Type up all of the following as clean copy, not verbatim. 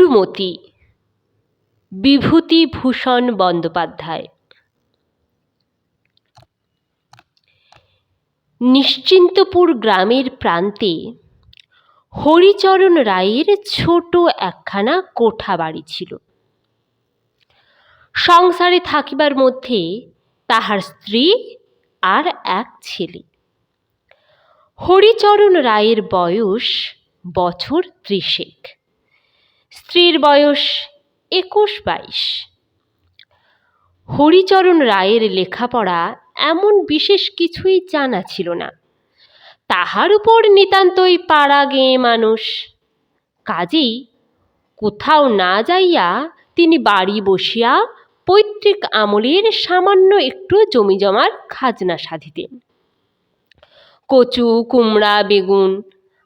ইন্দুমতি, বিভূতিভূষণ বন্দ্যোপাধ্যায়। নিশ্চিন্তপুর গ্রামের প্রান্তে হরিচরণ রায়ের ছোট একখানা কোঠা বাড়ি ছিল। সংসারে থাকিবার মধ্যে তাহার স্ত্রী আর এক ছেলে। হরিচরণ রায়ের বয়স বছর 30। স্ত্রীর বয়স 21-22। হরিচরণ রায়ের লেখাপড়া এমন বিশেষ কিছুই জানা ছিল না। তাহার উপর নিতান্তই পাড়া গেঁয়ে মানুষ। কাজেই কোথাও না যাইয়া তিনি বাড়ি বসিয়া পৈতৃক আমলের সামান্য একটু জমিজমার খাজনা সাধিতেন। কচু, কুমড়া, বেগুন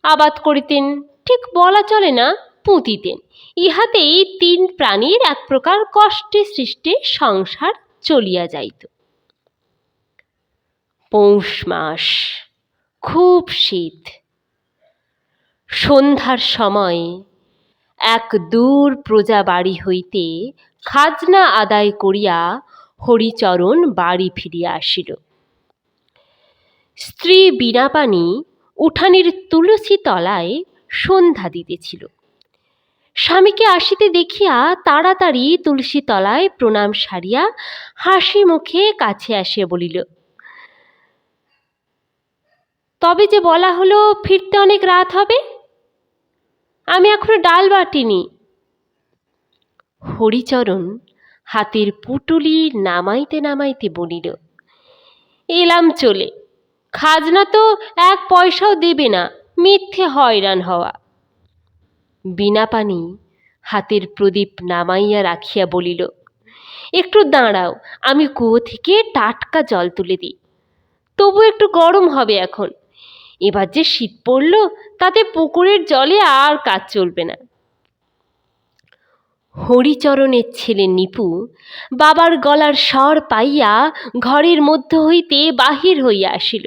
আবাদ করিতেন, ঠিক বলা চলে না, পুঁতিতেন। ইহাতেই 3 প্রাণীর এক প্রকার কষ্টে সৃষ্টে সংসার চলিয়া যাইত। পৌষ মাস, খুব শীত। সন্ধ্যার সময় এক দূর প্রজা বাড়ি হইতে খাজনা আদায় করিয়া হরিচরণ বাড়ি ফিরিয়া আসিল। স্ত্রী বীণাপাণি উঠানের তুলসী তলায় সন্ধ্যা দিতেছিল। স্বামীকে আসিতে দেখিয়া তাড়াতাড়ি তুলসী তলায় প্রণাম সারিয়া হাসি মুখে কাছে আসিয়া বলিল, তবে যে বলা হলো ফিরতে অনেক রাত হবে, আমি এখনো ডাল বাটিনি। হরিচরণ হাতের পুটুলি নামাইতে নামাইতে বলিল, এলাম চলে, খাজনা তো 1 পয়সাও দেবে না, মিথ্যে হয়রান হওয়া। বীণাপাণি হাতের প্রদীপ নামাইয়া রাখিয়া বলিল, একটু দাঁড়াও, আমি কুয়ো থেকে টাটকা জল তুলে দিই, তবু একটু গরম হবে এখন। এবার যে শীত পড়ল, তাতে পুকুরের জলে আর কাজ চলবে না। হরিচরণের ছেলে নিপু বাবার গলার স্বর পাইয়া ঘরের মধ্য হইতে বাহির হইয়া আসিল।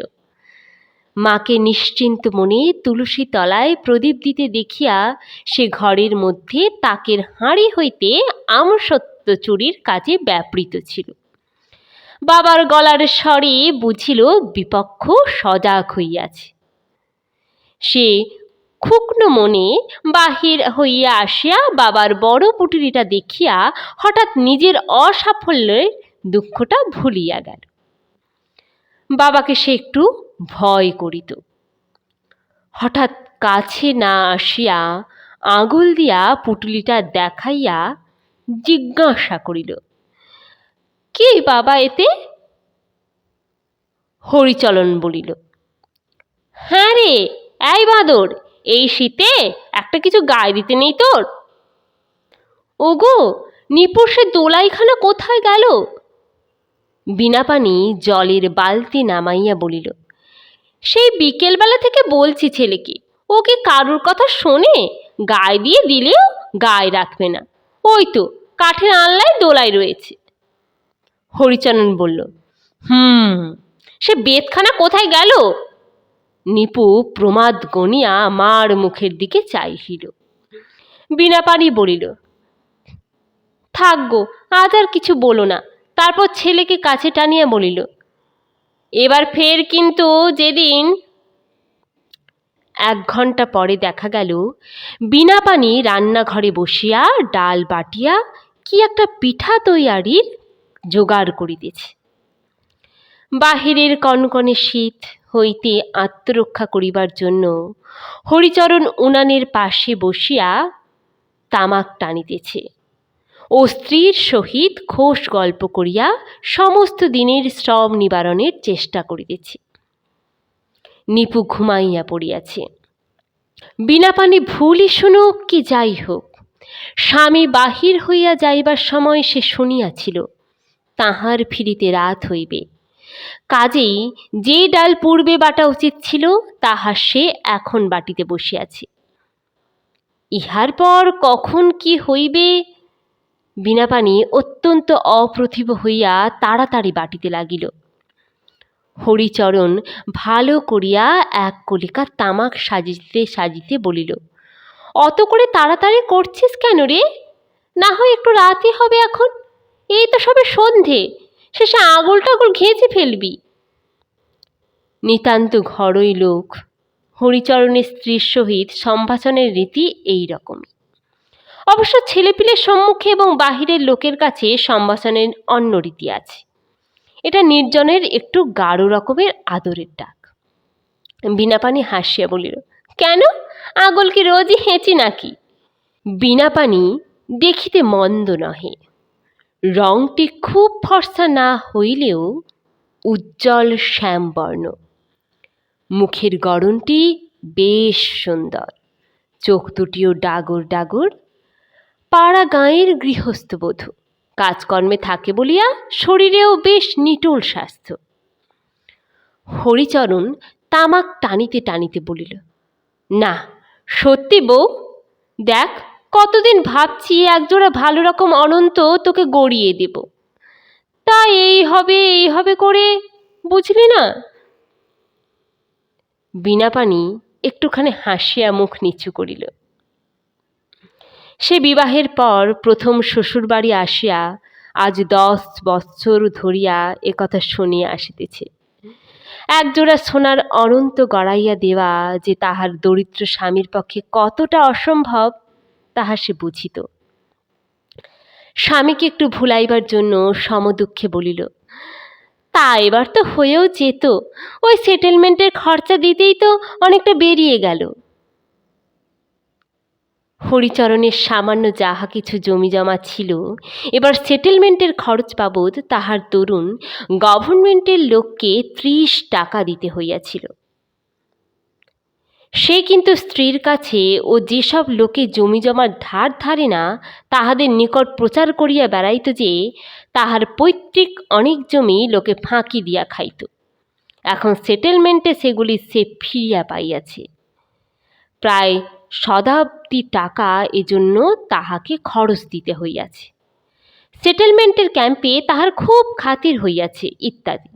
মাকে নিশ্চিন্ত মনে তুলসী তলায় প্রদীপ দিতে দেখিয়া সে ঘরের মধ্যে তাকের হাঁড়ি হইতে আমসত্ত্ব চুরির কাজে ব্যাপৃত ছিল। বাবার গলার স্বরে বুঝিল বিপক্ষ সজাগ হইয়াছে। সে ক্ষুণ্ণ মনে বাহির হইয়া আসিয়া বাবার বড় পুটুলিটা দেখিয়া হঠাৎ নিজের অসাফল্যের দুঃখটা ভুলিয়া গেল। বাবাকে সে একটু ভয় করিত। হঠাৎ কাছে না আসিয়া আঙুল দিয়া পুটুলিটা দেখাইয়া জিজ্ঞাসা করিল, কি বাবা এতে? হরিচরণ বলিল, হ্যাঁ রে, এই বাঁদর, এই শীতে একটা কিছু গায়ে দিতে নেই তোর? ওগো, নিপুর সে দোলাইখানা কোথায় গেল? বীণাপাণি জলের বালতি নামাইয়া বলিল, সেই বিকেলবেলা থেকে বলছি ছেলেকে, ও কি কারুর কথা শোনে? গায়ে দিয়ে দিলেও গায়ে রাখবে না, ওই তো কাঠের আনলায় দোলাই রয়েছে। হরিচরণ বলল, সে বেতখানা কোথায় গেল? নিপু প্রমাদ গনিয়া মার মুখের দিকে চাইল। বীণাপাণি বলিল, থাক গো, আজ আর কিছু বলো না। তারপর ছেলেকে কাছে টানিয়া বলিল, এবার ফের কিন্তু যেদিন। 1 ঘণ্টা পরে দেখা গেল বীণাপাণি রান্নাঘরে বসিয়া ডাল বাটিয়া কি একটা পিঠা তৈয়ারির জোগাড় করিতেছে। বাহিরের কনকনে শীত হইতে আত্মরক্ষা করিবার জন্য হরিচরণ উনানের পাশে বসিয়া তামাক টানিতেছে ও স্ত্রীর সহিত খোশ গল্প করিয়া সমস্ত দিনের শ্রম নিবারণের চেষ্টা করিতেছে। নিপু ঘুমাইয়া পড়িয়াছে। বীণাপাণি ভুলই শুনুক কি যাই হোক, স্বামী বাহির হইয়া যাইবার সময় সে শুনিয়াছিল তাহার ফিরিতে রাত হইবে। কাজেই যে ডাল পূর্বে বাটা উচিত ছিল তাহা সে এখন বাটিতে বসিয়াছে। ইহার পর কখন কি হইবে, বীণাপাণি অত্যন্ত অপ্রতিভ হইয়া তাড়াতাড়ি বাটিতে লাগিল। হরিচরণ ভালো করিয়া 1 কলিকা তামাক সাজিতে সাজিতে বলিল, অত করে তাড়াতাড়ি করছিস কেন রে? না হয় একটু রাতই হবে এখন, এই তো সবে সন্ধে, শেষে আগুল টাগুল ঘেঁচে ফেলবি। নিতান্ত ঘরোই লোক, হরিচরণের স্ত্রীর সহিত সম্ভাষণের রীতি এই রকমই। অবশ্য ছেলেপিলের সম্মুখে এবং বাহিরের লোকের কাছে সম্ভাষণের অন্য রীতি আছে। এটা নির্জনের একটু গাঢ় রকমের আদরের ডাক। বীণাপানি হাসিয়া বলিল, কেন, আগুল কি রোজই হেঁচি নাকি? বীণাপানি দেখিতে মন্দ নহে, রংটি খুব ফর্সা না হইলেও উজ্জ্বল শ্যামবর্ণ, মুখের গড়নটি বেশ সুন্দর, চোখ দুটিও ডাগর ডাগর। পাড়া গাঁয়ের গৃহস্থবধূ, কাজকর্মে থাকে বলিয়া শরীরেও বেশ নিটোল স্বাস্থ্য। হরিচরণ তামাক টানিতে টানিতে বলিল, না সত্যি বউ, দেখ কতদিন ভাবছি একজোড়া ভালো রকম অনন্ত তোকে গড়িয়ে দেব, তা এই হবে করে, বুঝলি না? বীণাপানি একটুখানি হাসিয়া মুখ নিচু করিল। সে বিবাহের পর প্রথম শ্বশুরবাড়ি আসিয়া আজ 10 বৎসর ধরিয়া একথা শুনিয়া আসিতেছে। একজোড়া সোনার অনন্ত গড়াইয়া দেওয়া যে তাহার দরিদ্র স্বামীর পক্ষে কতটা অসম্ভব তাহা সে বুঝিত। স্বামীকে একটু ভুলাইবার জন্য সমদুঃখে বলিল, তা এবার তো হয়েও যেত, ওই সেটেলমেন্টের খরচা দিতেই তো অনেকটা বেরিয়ে গেল। হরিচরণের সামান্য যাহা কিছু জমি জমা ছিল, এবার সেটেলমেন্টের খরচ বাবদ তাহার তরুণ গভর্নমেন্টের লোককে 30 টাকা দিতে হইয়াছিল। সে কিন্তু স্ত্রীর কাছে ও যেসব লোকে জমি জমার ধার ধারে না তাহাদের নিকট প্রচার করিয়া বেড়াইত যে তাহার পৈতৃক অনেক জমি লোকে ফাঁকি দিয়া খাইত, এখন সেটেলমেন্টে সেগুলি সে ফিরিয়া পাইয়াছে। প্রায় 1,000 টাকা এজন্য তাহাকে খরচ দিতে হইয়াছে। সেটেলমেন্টের ক্যাম্পে তাহার খুব খাতির হইয়াছে ইত্যাদি।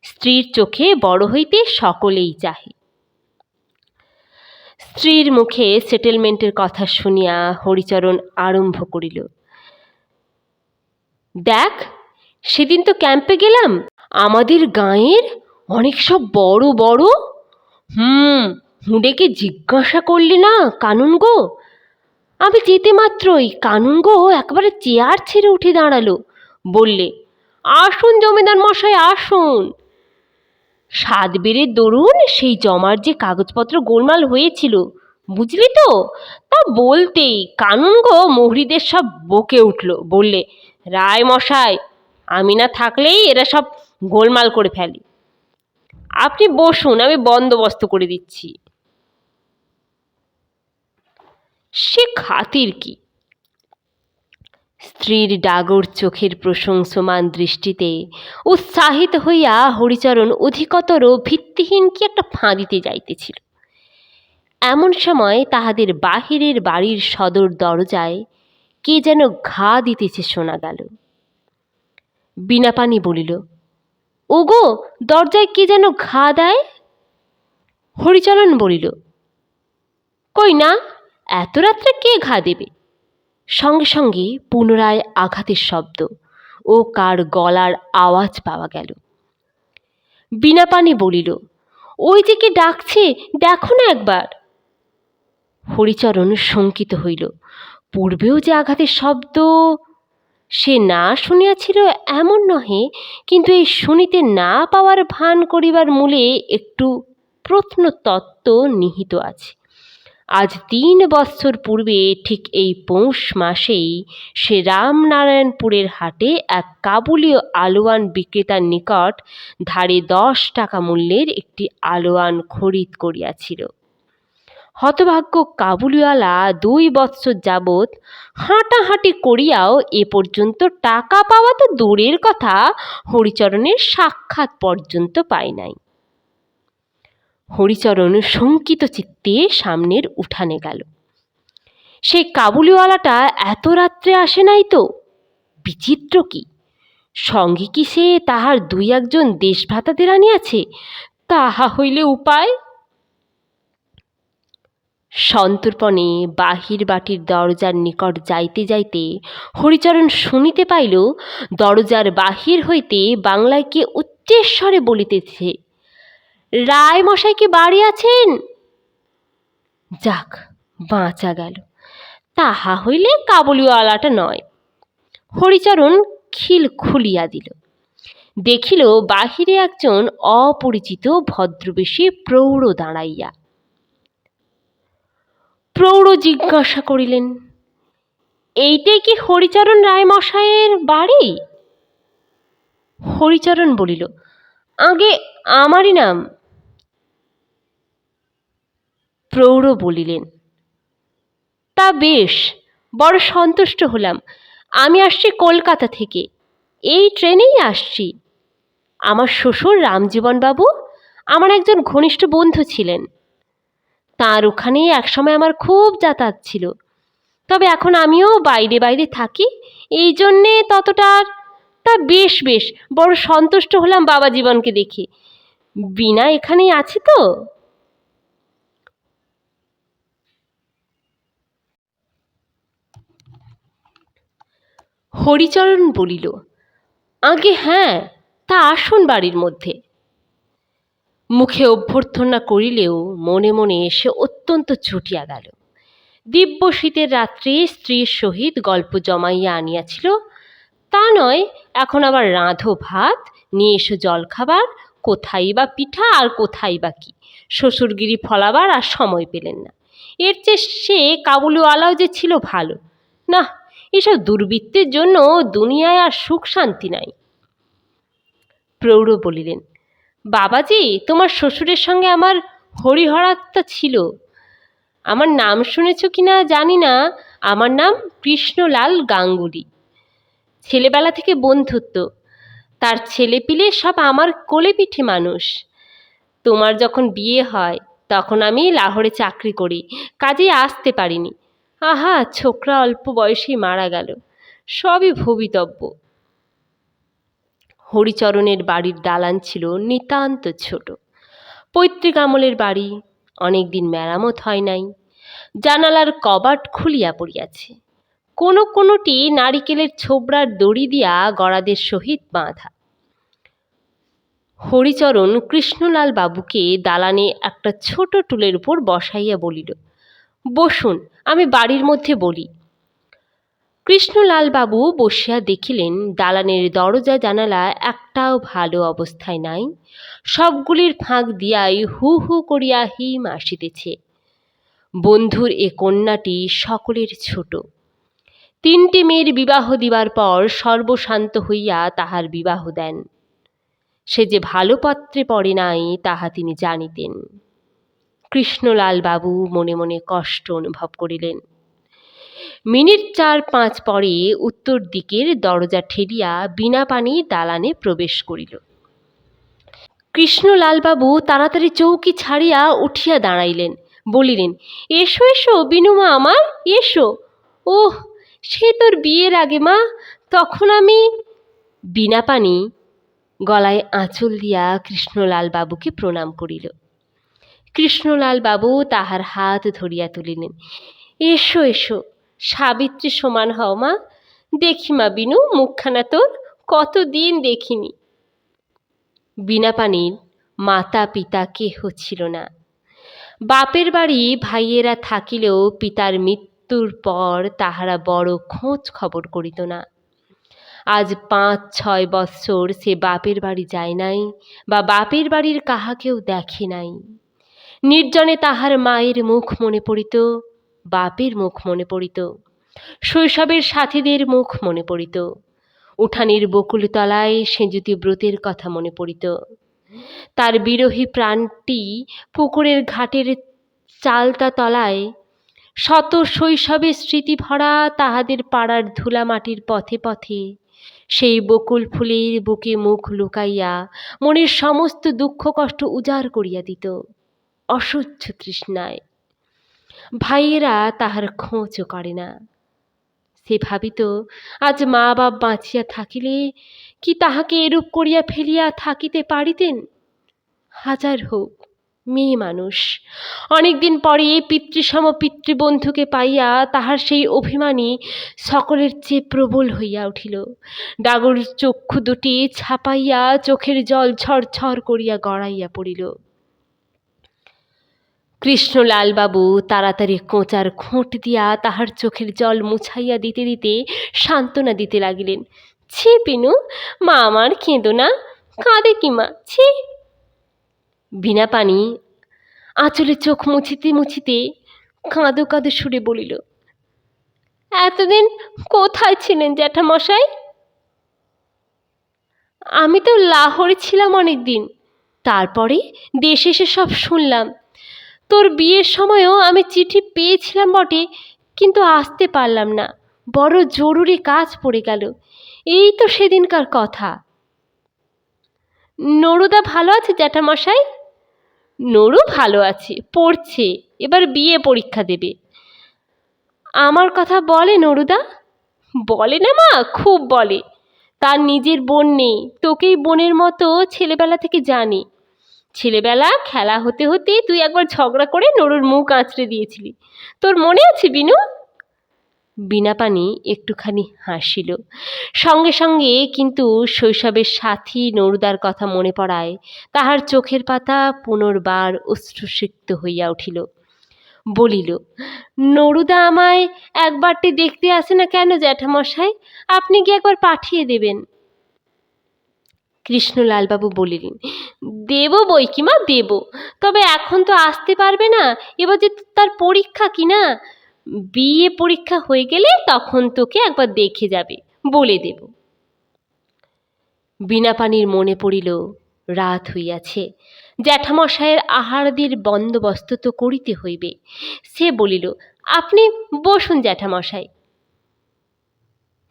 স্ত্রীর চোখে বড় হইতে সকলেই চাহে। স্ত্রীর মুখে সেটেলমেন্টের কথা শুনিয়া হরিচরণ আরম্ভ করিল, দেখ সেদিন তো ক্যাম্পে গেলাম, আমাদের গাঁয়ের অনেক সব বড় বড়। হুঁড়েকে জিজ্ঞাসা করলি না কানুন গো? আমি যেতে মাত্রই কানুন গো একবারে চেয়ার ছেড়ে উঠে দাঁড়ালো, বললে, আসুন জমিদার মশাই আসুন। 7 বেরের দরুন সেই জমার যে কাগজপত্র গোলমাল হয়েছিল, বুঝলি তো? তা বলতেই কানুন গো মোহরিদের সব বকে উঠল, বললে, রায় মশাই আমি না থাকলেই এরা সব গোলমাল করে ফেলে, আপনি বসুন, আমি বন্দোবস্ত করে দিচ্ছি। সে খাতির কি? স্ত্রীর ডাগর চোখের প্রশংসমান দৃষ্টিতে উৎসাহিত হইয়া হরিচরণ অধিকতর ভিত্তিহীন কি একটা ফাঁদিতে যাইতেছিল। এমন সময় তাহাদের বাহিরের বাড়ির সদর দরজায় কে যেন ঘা দিতেছে শোনা গেল। বীণাপানি বলিল, ওগো দরজায় কে যেন ঘা দেয়। হরিচরণ বলিল, কই না, এত রাত্রে কে ঘা দেবে? সঙ্গে সঙ্গে পুনরায় আঘাতের শব্দ ও কার গলার আওয়াজ পাওয়া গেল। বীণাপানি বলিল, ওই যে কে ডাকছে, দেখো না একবার। হরিচরণ শঙ্কিত হইল। পূর্বেও যে আঘাতের শব্দ সে না শুনিয়াছিল এমন নহে, কিন্তু এই শুনিতে না পাওয়ার ভান করিবার মূলে একটু প্রত্নতত্ত্ব নিহিত আছে। আজ 3 বৎসর পূর্বে ঠিক এই পৌষ মাসেই সে রামনারায়ণপুরের হাটে এক কাবুলীয় আলোয়ান বিক্রেতার নিকট ধারে 10 টাকা মূল্যের একটি আলোয়ান খরিদ করিয়াছিল। হতভাগ্য কাবুলিওয়ালা 2 বৎসর যাবৎ হাঁটাহাঁটি করিয়াও এ পর্যন্ত টাকা পাওয়া তো দূরের কথা, হরিচরণের সাক্ষাৎ পর্যন্ত পায় নাই। হরিচরণ শঙ্কিত চিত্তে সামনের উঠানে গেল। সেই কাবুলিওয়ালাটা এত রাত্রে আসে নাই তো? বিচিত্র কি, সঙ্গে কি সে তাহার 2-1 দেশভ্রাতাদের আনিয়াছে? তাহা হইলে উপায়। সন্তর্পণে বাহির বাটির দরজার নিকট যাইতে যাইতে হরিচরণ শুনিতে পাইল দরজার বাহির হইতে বাংলায় কে উচ্চেস্বরে বলিতেছে, রায় মশাই কি বাড়ি আছেন? যাক, বাঁচা গেল। তাহা হইলে কাবুলিওয়ালাটা নয়। হরিচরণ খিল খুলিয়া দিল। দেখিল বাহিরে একজন অপরিচিত ভদ্রবেশী প্রৌঢ় দাঁড়াইয়া। প্রৌঢ় জিজ্ঞাসা করিলেন, এইটাই কি হরিচরণ রায় মশাইয়ের বাড়ি? হরিচরণ বলিল, আগে আমারই নাম। প্রৌঢ় বলিলেন, তা বেশ, বড় সন্তুষ্ট হলাম। আমি আসছি কলকাতা থেকে, এই ট্রেনেই আসছি। আমার শ্বশুর রামজীবনবাবু আমার একজন ঘনিষ্ঠ বন্ধু ছিলেন। তার ওখানেই একসময় আমার খুব যাতায়াত ছিল। তবে এখন আমিও বাইরে বাইরে থাকি, এই জন্যে ততটা। তা বেশ বেশ, বড় সন্তুষ্ট হলাম বাবা জীবনকে দেখে। বিনা এখানেই আছে তো? হরিচরণ বলিল, আগে হ্যাঁ, তা আসুন বাড়ির মধ্যে। মুখে অভ্যর্থনা করিলেও মনে মনে সে অত্যন্ত চটিয়া গেল। দিব্য শীতের রাত্রে স্ত্রীর সহিত গল্প জমাইয়া আনিয়াছিল, তা নয় এখন আবার রাঁধো ভাত, নিয়ে এসো জলখাবার, কোথায় বা পিঠা আর কোথায় বা কি, শ্বশুরগিরি ফলাবার আর সময় পেলেন না। এর চেয়ে সে কাবুলিওয়ালাও যে ছিল ভালো। না, এসব দুর্বৃত্তের জন্য দুনিয়ায় আর সুখ শান্তি নাই। প্রৌঢ় বলিলেন, বাবাজি, তোমার শ্বশুরের সঙ্গে আমার হরিহরাত্মা ছিল। আমার নাম শুনেছ কিনা জানি না, আমার নাম কৃষ্ণলাল গাঙ্গুলি। ছেলেবেলা থেকে বন্ধুত্ব। তার ছেলেপিলে সব আমার কোলে পিঠে মানুষ। তোমার যখন বিয়ে হয় তখন আমি লাহোরে চাকরি করি, কাজেই আসতে পারিনি। আহা, ছোকরা অল্প বয়সেই মারা গেল। সবই ভবিতব্য। হরিচরণের বাড়ির দালান ছিল নিতান্ত ছোট। পৈতৃক আমলের বাড়ি, অনেকদিন মেরামত হয় নাই। জানালার কবাট খুলিয়া পড়িয়াছে। কোনোটি নারিকেলের ছোবড়ার দড়ি দিয়া গড়াদের সহিত বাঁধা। হরিচরণ কৃষ্ণলাল বাবুকে দালানে একটা ছোট টুলের উপর বসাইয়া বলিল, বসুন, আমি বাড়ির মধ্যে বলি। কৃষ্ণলাল বাবু বসিয়া দেখিলেন দালানের দরজা জানালা একটাও ভালো অবস্থায় নাই। সবগুলির ফাঁক দিয়াই হু হু করিয়া হিম আসিতেছে। বন্ধুর এ কন্যাটি সকলের ছোট। 3টি মেয়ের বিবাহ দিবার পর সর্বশান্ত হইয়া তাহার বিবাহ দেন। সে যে ভালো পাত্রে পড়ে নাই তাহা তিনি জানিতেন। কৃষ্ণলাল বাবু মনে মনে কষ্ট অনুভব করিলেন। মিনিট 4-5 পরে উত্তর দিকের দরজা ঠেলিয়া বীণাপাণি দালানে প্রবেশ করিল। কৃষ্ণলালবাবু তাড়াতাড়ি চৌকি ছাড়িয়া উঠিয়া দাঁড়াইলেন, বলিলেন, এসো এসো বিনুমা আমার, এসো। ওহ, সে তোর বিয়ের আগে মা, তখন আমি। বীণাপাণি গলায় আঁচল দিয়া কৃষ্ণলাল বাবুকে প্রণাম করিল। কৃষ্ণলাল বাবু তাহার হাত ধরিয়া তুলিলেন। এসো এসো, সাবিত্রী সমান হও মা। দেখি মা বিনু, মুখখানা তোর কতদিন দেখিনি। বীণাপাণির মাতা পিতা কেহ ছিল না। বাপের বাড়ি ভাইয়েরা থাকিলেও পিতার মৃত্যুর পর তাহারা বড় খোঁজ খবর করিত না। আজ 5-6 বৎসর সে বাপের বাড়ি যায় নাই, বা বাপের বাড়ির কাহাকেও দেখে নাই। নির্জনে তাহার মায়ের মুখ মনে পড়িত, বাপের মুখ মনে পড়িত, শৈশবের সাথীদের মুখ মনে পড়িত, উঠানের বকুলতলায় সেঁজুতি ব্রতের কথা মনে পড়িত। তার বিরহী প্রাণটি পুকুরের ঘাটের চালতা তলায় শত শৈশবের স্মৃতি ভরা তাহাদের পাড়ার ধুলামাটির পথে পথে সেই বকুল ফুলের বুকে মুখ লুকাইয়া মনের সমস্ত দুঃখ কষ্ট উজাড় করিয়া দিত অসহ্য তৃষ্ণায়। ভাইয়েরা তাহার খোঁজও করে না। সে ভাবিত, আজ মা বাপ বাঁচিয়া থাকিলে কি তাহাকে এরূপ করিয়া ফেলিয়া থাকিতে পারিতেন? হাজার হোক, মেয়ে মানুষ, অনেকদিন পরে পিতৃসম পিতৃবন্ধুকে পাইয়া তাহার সেই অভিমানী সকলের চেয়ে প্রবল হইয়া উঠিল। ডাগর চক্ষু দুটি ছাপাইয়া চোখের জল ছড়ছড় করিয়া গড়াইয়া পড়িল। কৃষ্ণলালবাবু তাড়াতাড়ি কোঁচার খুঁট দিয়া তাহার চোখের জল মুছাইয়া দিতে দিতে সান্ত্বনা দিতে লাগিলেন। ছি পিনু, মা আমার কেঁদো না, কাঁদে কি মা, ছি। বীণাপাণি আঁচলে চোখ মুছিতে মুছিতে কাঁদো কাঁদো সুরে বলিল, এতদিন কোথায় ছিলেন জ্যাঠামশাই? আমি তো লাহোরে ছিলাম অনেক দিন, তারপরে দেশে এসে সব শুনলাম। তোর বিয়ের সময়ও আমি চিঠি পেয়েছিলাম বটে, কিন্তু আসতে পারলাম না, বড় জরুরি কাজ পড়ে গেল। এই তো সেদিনকার কথা। নরুদা ভালো আছে জ্যাঠামশাই? নরু ভালো আছে, পড়ছে, এবার বিয়ে পরীক্ষা দেবে। আমার কথা বলে নরুদা? বলে না মা, খুব বলে। তার নিজের বোন নেই, তোকেই বোনের মতো ছেলেবেলা থেকে জানি। ছেলেবেলা খেলা হতে হতে তুই একবার ঝগড়া করে নরুর মুখ আঁচড়ে দিয়েছিলি, তোর মনে আছে বিনু? বীণাপাণি একটুখানি হাসিল। সঙ্গে সঙ্গে কিন্তু শৈশবের সাথী নরুদার কথা মনে পড়ায় তাহার চোখের পাতা পুনর্বার অশ্রুসিক্ত হইয়া উঠিল। বলিল, নরুদা আমায় একবারটি দেখতে আসে না কেন জ্যাঠামশাই? আপনি কি একবার পাঠিয়ে দেবেন? কৃষ্ণলালবাবু বলিলেন, দেব বই কি মা, দেব, তবে এখন তো আসতে পারবে না, এবার যে তার পরীক্ষা কি না, বিয়ে পরীক্ষা হয়ে গেলে তখন তোকে একবার দেখে যাবে, বলে দেব। বীণাপাণির মনে পড়িল রাত হইয়াছে, জ্যাঠামশায়ের আহারাদির বন্দোবস্ত তো করিতে হইবে। সে বলিল, আপনি বসুন জ্যাঠামশাই।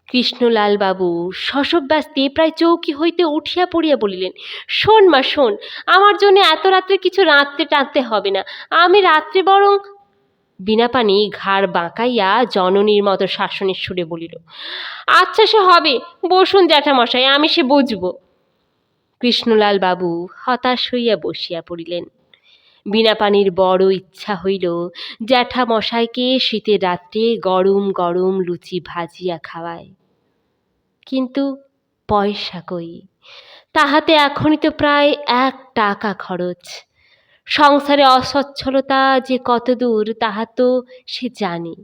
কৃষ্ণলালবাবু শশব্যস্তে প্রায় চৌকি হইতে উঠিয়া পড়িয়া বলিলেন, শোন মা শোন, আমার জন্য এত রাত্রে কিছু রাঁধতে টাঁধতে হবে না, আমি রাত্রে বরং। বীণাপাণি ঘাড় বাঁকাইয়া জননীর মতো শাসনের সুরে বলিল, আচ্ছা সে হবে, বসুন জ্যাঠামশাই, আমি সে বুঝব। কৃষ্ণলালবাবু হতাশ হইয়া বসিয়া পড়িলেন। বীণাপাণির বড় ইচ্ছা হইল জ্যাঠামশাইকে শীতের রাত্রে গরম গরম লুচি ভাজিয়া খাওয়ায়, কিন্তু পয়সা কই, তাহাতে এখনই তো প্রায় 1 টাকা খরচ। সংসারে অসচ্ছলতা যে কত দূর তাহা তো সে জানে।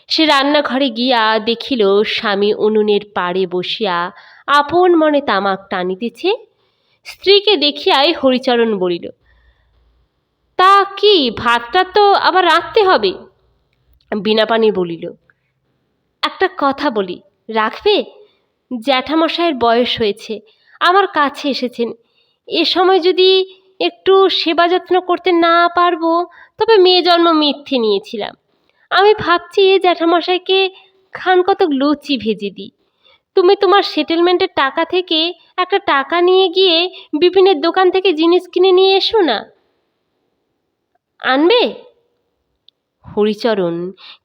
সে রান্নাঘরে গিয়া দেখিল স্বামী উনুনের পাড়ে বসিয়া আপন মনে তামাক টানিতেছে। স্ত্রীকে দেখিয়াই হরিচরণ বলিল, তা কি ভাতটা তো আবার রাঁধতে হবে? বীণাপাণি বলিল, একটা কথা বলি, রাখবে? জ্যাঠামশাইয়ের বয়স হয়েছে, আমার কাছে এসেছেন, এ সময় যদি একটু সেবা যত্ন করতে না পারবো, তবে মেয়ে জন্ম মিথ্যে নিয়েছিলাম। আমি ভাবছি জ্যাঠামশাইকে খান কতক লুচি ভেজে দিই। তুমি তোমার সেটেলমেন্টের টাকা থেকে একটা টাকা নিয়ে গিয়ে বিপিনের দোকান থেকে জিনিস কিনে নিয়ে এসো না, আনবে? হরিচরণ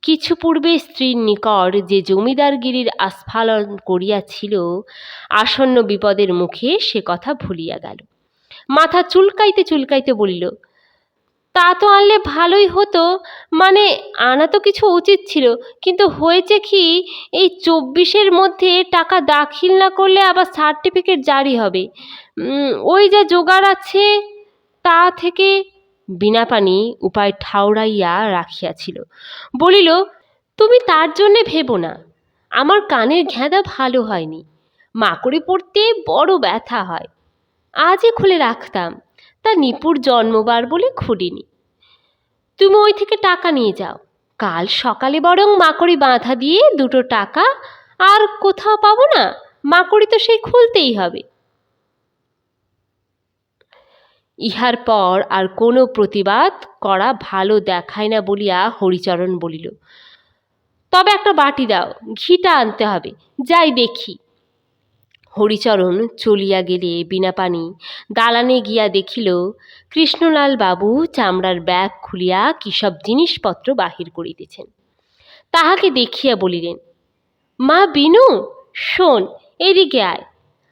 কিছু পূর্বে স্ত্রীর নিকট যে জমিদারগিরির আস্ফালন করিয়াছিল, আসন্ন বিপদের মুখে সে কথা ভুলিয়া গেল। মাথা চুলকাইতে চুলকাইতে বলিল, তা তো আনলে ভালোই হতো, মানে আনা তো কিছু উচিত ছিল, কিন্তু হয়েছে কি, এই 24-এর মধ্যে টাকা দাখিল না করলে আবার সার্টিফিকেট জারি হবে, ওই যা জোগাড় আছে তা থেকে। বীণাপাণি উপায় ঠাউরাইয়া রাখিয়াছিল, বলিল, তুমি তার জন্যে ভেবো না, আমার কানের ঘেঁদা ভালো হয়নি, মাকড়ি পড়তে বড় ব্যথা হয়, আজই খুলে রাখতাম, তা নিপুর জন্মবার বলে খুলিনি। তুমি ওই থেকে টাকা নিয়ে যাও, কাল সকালে বরং মাকড়ি বাঁধা দিয়ে 2 টাকা, আর কোথাও পাবো না, মাকড়ি তো সেই খুলতেই হবে। ইহার পর আর কোনো প্রতিবাদ করা ভালো দেখায় না বলিয়া হরিচরণ বলিল, তবে একটা বাটি দাও, ঘিটা আনতে হবে, যাই দেখি। হরিচরণ চলিয়া গেলে বীণাপাণি দালানে গিয়া দেখিল কৃষ্ণলাল বাবু চামড়ার ব্যাগ খুলিয়া কি সব জিনিসপত্র বাহির করিতেছেন। তাহাকে দেখিয়া বলিলেন, মা বিনু, শোন, এদিকে আয়,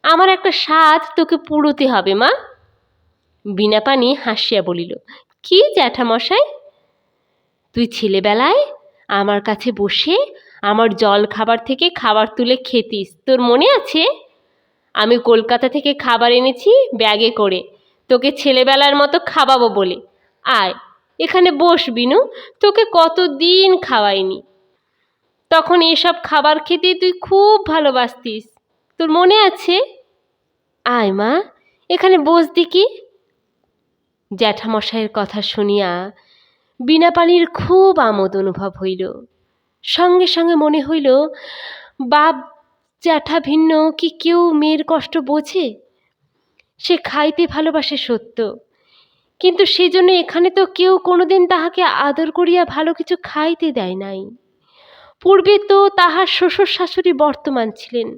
আমার একটা সাধ তোকে পুড়োতে হবে মা। বীণাপাণি হাসিয়া বলিল, কি জ্যাঠামশাই, তুই ছেলেবেলায় আমার কাছে বসে আমার জল খাবার থেকে খাবার তুলে খেতিস, তোর মনে আছে? আমি কলকাতা থেকে খাবার এনেছি ব্যাগে করে, তোকে ছেলেবেলার মতো খাওয়াবো বলে। আয় এখানে বস বিনু, তোকে কতদিন খাওয়াইনি। তখন এসব খাবার খেতে তুই খুব ভালোবাসতিস, তোর মনে আছে? আয় মা, এখানে বস দেখি। জ্যাঠামশাইয়ের কথা শুনিয়া বীণাপাণির খুব আমোদ অনুভব হইল। সঙ্গে সঙ্গে মনে হইল, বাপ জ্যাঠা ভিন্ন কি কেউ মেয়ের কষ্ট বোঝে? সে খাইতে ভালোবাসে সত্য, কিন্তু সেজন্য এখানে তো কেউ কোনোদিন তাহাকে আদর করিয়া ভালো কিছু খাইতে দেয় নাই। পূর্বে তো তাহার শ্বশুর শাশুড়ি বর্তমান ছিলেন,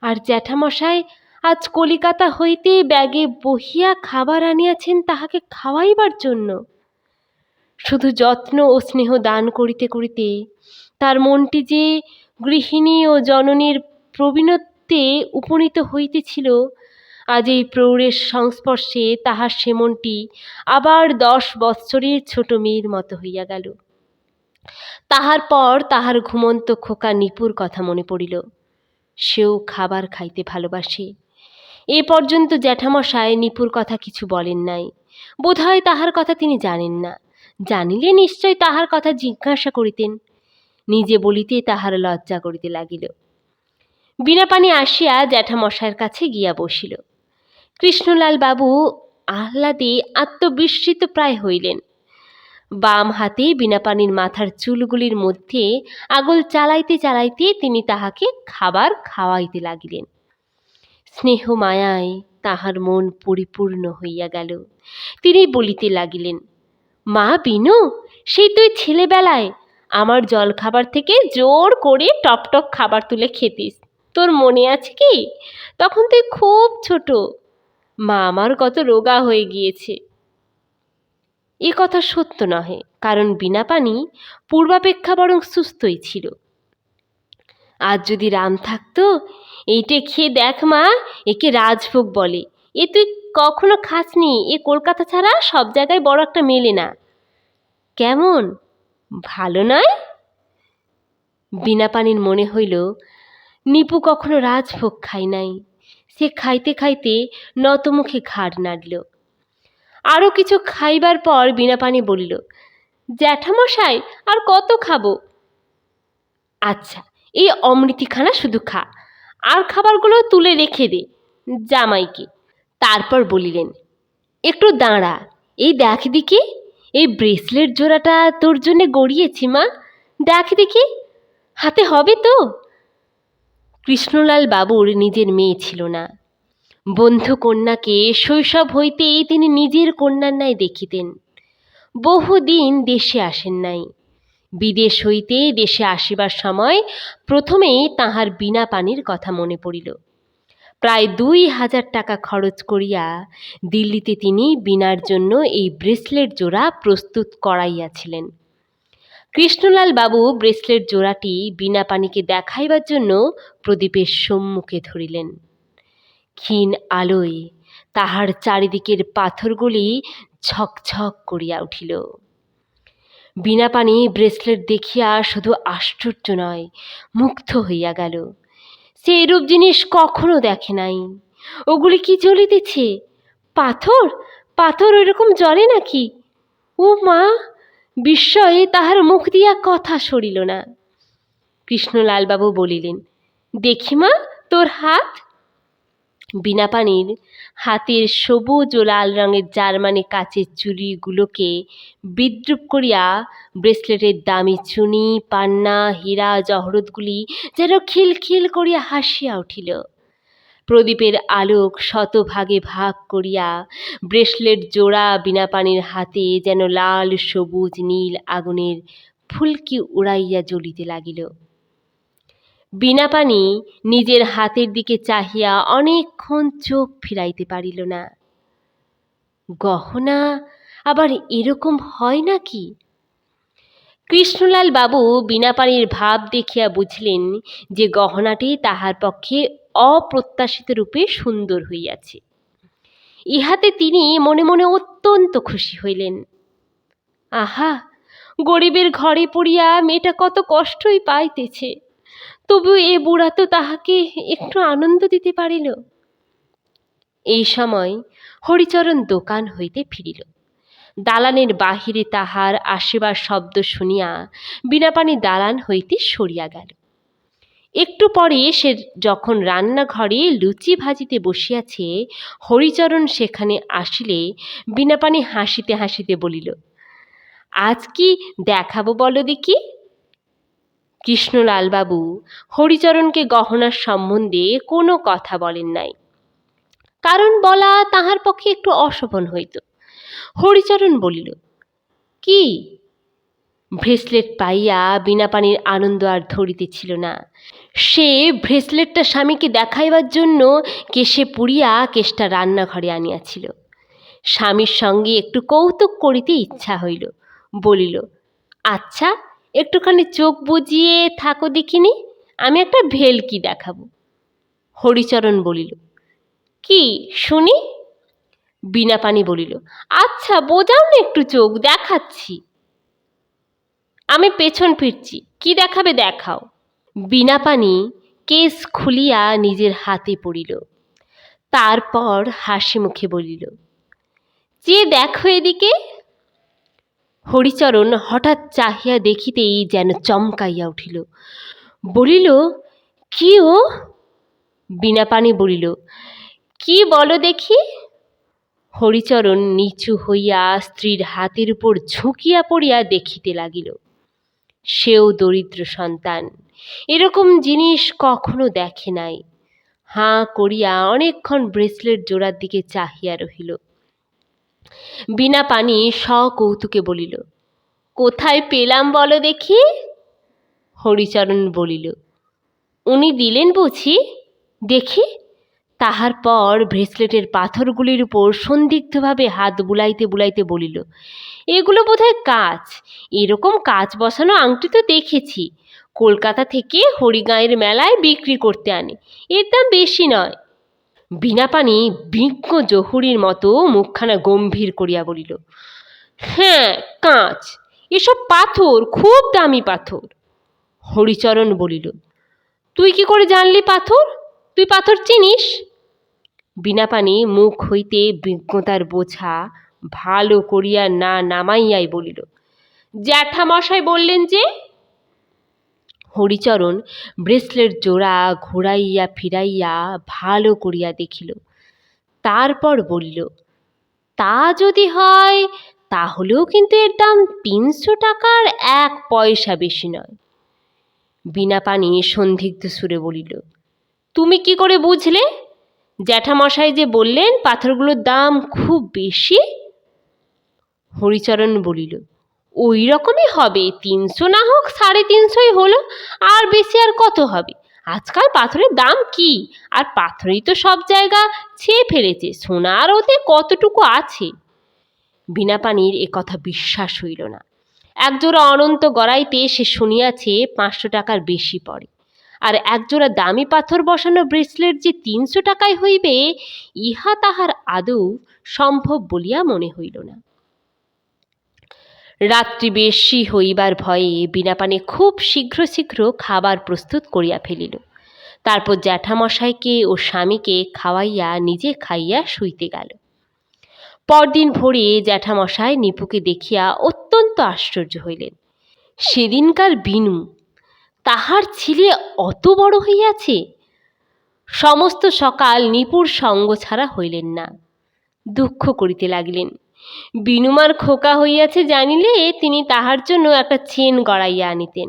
আর জ্যাঠামশাই আজ কলিকাতা হইতে ব্যাগে বহিয়া খাবার আনিয়াছেন তাহাকে খাওয়াইবার জন্য। শুধু যত্ন ও স্নেহ দান করিতে করিতে তার মনটি যে গৃহিণী ও জননীর প্রবীণত্বে উপনীত হইতেছিল, আজ এই প্রৌঢ়ের সংস্পর্শে তাহার সে মনটি আবার 10 বৎসরের ছোট মেয়ের মতো হইয়া গেল। তাহার পর তাহার ঘুমন্ত খোকা নিপুর কথা মনে পড়িল। সেও খাবার খাইতে ভালোবাসে। এ পর্যন্ত জ্যাঠামশায় নিপুর কথা কিছু বলেন নাই। বোধহয় তাহার কথা তিনি জানেন না, জানিলে নিশ্চয় তাহার কথা জিজ্ঞাসা করিতেন। নিজে বলিতে তাহার লজ্জা করিতে লাগিল। বীণাপাণি আসিয়া জ্যাঠামশায়ের কাছে গিয়া বসিল। কৃষ্ণলাল বাবু আহ্লাদে আত্মবিস্মৃত প্রায় হইলেন। বাম হাতে বীণাপাণির মাথার চুলগুলির মধ্যে আঙুল চালাইতে চালাইতে তিনি তাহাকে খাবার খাওয়াইতে লাগিলেন। স্নেহ মায়ায় তাহার মন পরিপূর্ণ হইয়া গেল। তিনি বলিতে লাগিলেন, মা বিনু, সেই তুই ছেলেবেলায় আমার জলখাবার থেকে জোর করে টপটপ খাবার তুলে খেতিস, তোর মনে আছে কি? তখন তুই খুব ছোট, মা আমার কত রোগা হয়ে গিয়েছে। এ কথা সত্য নহে, কারণ বীণাপাণি পূর্বাপেক্ষা বরং সুস্থই ছিল। আজ যদি রাম থাকতো, এইটে খেয়ে দেখ মা, একে রাজভোগ বলে, এ তুই কখনো খাসনি, এ কলকাতা ছাড়া সব জায়গায় বড় একটা মেলে না। কেমন, ভালো নয়? বীণাপাণির মনে হইল, নিপু কখনো রাজভোগ খায় নাই। সে খাইতে খাইতে নতমুখে ঘাড় নাড়ল। আরও কিছু খাইবার পর বীণাপাণি বলিল, জ্যাঠামশাই, আর কত খাবো? আচ্ছা, এই অমৃতিখানা শুধু খা, আর খাবারগুলো তুলে রেখে দে জামাইকে। তারপর বলিলেন, একটু দাঁড়া, এই দেখ দেখি, এই ব্রেসলেট জোড়াটা তোর জন্যে গড়িয়েছি মা, দেখ দেখি হাতে হবে তো? কৃষ্ণলাল বাবুর নিজের মেয়ে ছিল না। বন্ধু কন্যাকে শৈশব হইতেই তিনি নিজের কন্যার ন্যায় দেখিতেন। বহুদিন দেশে আসেন নাই। বিদেশ হইতে দেশে আসিবার সময় প্রথমেই তাহার বীণাপাণির কথা মনে পড়িল। প্রায় 2000 টাকা খরচ করিয়া দিল্লিতে তিনি বীণার জন্য এই ব্রেসলেট জোড়া প্রস্তুত করাইয়াছিলেন। কৃষ্ণলাল বাবু ব্রেসলেট জোড়াটি বীণাপাণিকে দেখাইবার জন্য প্রদীপের সম্মুখে ধরিলেন। ক্ষীণ আলোয় তাহার চারিদিকের পাথরগুলি ঝকঝক করিয়া উঠিল। বীণাপাণি ব্রেসলেট দেখিয়া শুধু আশ্চর্য নয়, মুগ্ধ হইয়া গেল। সে এরূপ জিনিস কখনো দেখে নাই। ওগুলি কি জ্বলিতেছে? পাথর? পাথর ওইরকম জ্বলে নাকি? ও মা! বিস্ময়ে তাহার মুখ দিয়া কথা সরিল না। কৃষ্ণলালবাবু বলিলেন, দেখি মা তোর হাত। বীণাপাণির হাতের সবুজ ও লাল রঙের জার্মানি কাচের চুড়িগুলোকে বিদ্রূপ করিয়া ব্রেসলেটের দামি চুনি, পান্না, হীরা জহরতগুলি যেন খিলখিল করিয়া হাসিয়া উঠিল। প্রদীপের আলোক শতভাগে ভাগ করিয়া ব্রেসলেট জোড়া বীণাপাণির হাতে যেন লাল সবুজ নীল আগুনের ফুলকি উড়াইয়া জ্বলিতে লাগিল। বীণাপাণি নিজের হাতের দিকে চাহিয়া অনেকক্ষণ চোখ ফিরাইতে পারিল না। গহনা আবার এরকম হয় নাকি? কৃষ্ণলাল বাবু বীণাপাণির ভাব দেখিয়া বুঝলেন যে গহনাটি তাহার পক্ষে অপ্রত্যাশিত রূপে সুন্দর হইয়াছে। ইহাতে তিনি মনে মনে অত্যন্ত খুশি হইলেন। আহা, গরিবের ঘরে পড়িয়া মেয়েটা কত কষ্টই পাইতেছে, তবু এ বুড়া তো তাহাকে একটু আনন্দ দিতে পারিল। এই সময় হরিচরণ দোকান হইতে ফিরিল। দালানের বাহিরে তাহার আসিবার শব্দ শুনিয়া বীণাপাণি দালান হইতে সরিয়া গেল। একটু পরে সে যখন রান্নাঘরে লুচি ভাজিতে বসিয়াছে, হরিচরণ সেখানে আসিলে বীণাপাণি হাসিতে হাসিতে বলিল, আজ কি দেখাবো বলো দেখি। কৃষ্ণলালবাবু হরিচরণকে গহনার সম্বন্ধে কোনো কথা বলেন নাই, কারণ বলা তাহার পক্ষে একটু অশোভন হইত। হরিচরণ বলিল, কি? ব্রেসলেট পাইয়া বীণাপাণির আনন্দ আর ধরিতেছিল না। সে ব্রেসলেটটা স্বামীকে দেখাইবার জন্য কেশে পুড়িয়া কেশটা রান্নাঘরে আনিয়াছিল। স্বামীর সঙ্গে একটু কৌতুক করিতে ইচ্ছা হইল, বলিল, আচ্ছা একটুখানি চোখ বুজিয়ে থাকো দেখিনি, আমি একটা ভেলকি দেখাবো। হরিচরণ বলিল, কি শুনি? বীণাপাণি বলিল, আচ্ছা বোঝাও না একটু চোখ, দেখাচ্ছি। আমি পেছন ফিরছি, কি দেখাবে দেখাও। বীণাপাণি কেস খুলিয়া নিজের হাতে পড়িল, তারপর হাসি মুখে বলিল, যে দেখো এদিকে। হরিচরণ হঠাৎ চাহিয়া দেখিতেই যেন চমকাইয়া উঠিল, বলিল, কি ও? বীণাপাণি বলিল, কি বলো দেখি। হরিচরণ নিচু হইয়া স্ত্রীর হাতের উপর ঝুঁকিয়া পড়িয়া দেখিতে লাগিল। সেও দরিদ্র সন্তান, এরকম জিনিস কখনো দেখে নাই। হাঁ করিয়া অনেকক্ষণ ব্রেসলেট জোড়ার দিকে চাহিয়া রহিল। বীণাপাণি সকৌতুকে বলিল, কোথায় পেলাম বলো দেখি। হরিচরণ বলিল, উনি দিলেন বুঝি, দেখি। তাহার পর ব্রেসলেটের পাথরগুলির উপর সন্দিগ্ধভাবে হাত বুলাইতে বুলাইতে বলিল, এগুলো বোধহয় কাঁচ। এরকম কাঁচ বসানো আংটি তো দেখেছি, কলকাতা থেকে হরিগাঁয়ের মেলায় বিক্রি করতে আনে, এর দাম বেশি নয়। বীণাপাণি বিজ্ঞ জহুরির মতো মুখখানা গম্ভীর করিয়া বলিল, হ্যাঁ কাঁচ, এসব পাথর খুব দামি পাথর। হরিচরণ বলিল, তুই কি করে জানলি পাথর? তুই পাথর চিনিস? বীণাপাণি মুখ হইতে বিজ্ঞতার বোঝা ভালো করিয়া না নামাইয়াই বলিল, জ্যাঠামশাই বললেন যে। হরিচরণ ব্রেসলেট জোড়া ঘুরাইয়া ফিরাইয়া ভালো করিয়া দেখিল, তারপর বলিল, তা যদি হয় তাহলেও কিন্তু এর দাম 300 টাকার 1 পয়সা বেশি নয়। বীণাপাণি সন্দিগ্ধ সুরে বলিল, তুমি কি করে বুঝলে? জ্যাঠামশাই যে বললেন পাথরগুলোর দাম খুব বেশি। হরিচরণ বলিল, ওই রকমই হবে, 300 না হোক 350 হলো, আর বেশি আর কত হবে? আজকাল পাথরের দাম কি, আর পাথরই তো সব জায়গা ছেয়ে ফেলেছে, সোনার ওতে কতটুকু আছে। বীণাপাণির এ কথা বিশ্বাস হইল না। একজোড়া অনন্ত গড়াইতে সে শুনিয়াছে 500 টাকার বেশি পড়ে, আর একজোড়া দামি পাথর বসানো ব্রেসলেট যে 300 টাকায় হইবে, ইহা তাহার আদৌ সম্ভব বলিয়া মনে হইল না। রাত্রি বেশি হইবার ভয়ে বীণাপাণি খুব শীঘ্র শীঘ্র খাবার প্রস্তুত করিয়া ফেলিল। তারপর জ্যাঠামশাইকে ও স্বামীকে খাওয়াইয়া নিজে খাইয়া শুইতে গেল। পরদিন ভোরে জ্যাঠামশাই নিপুকে দেখিয়া অত্যন্ত আশ্চর্য হইলেন। সেদিনকার বিনু, তাহার ছেলে অত বড় হইয়াছে। সমস্ত সকাল নিপুর সঙ্গ ছাড়া হইলেন না। দুঃখ করিতে লাগিলেন। বিনুমার খোকা হইয়াছে জানিলে তিনি তাহার জন্য একটা চেন গড়াইয়া আনিতেন।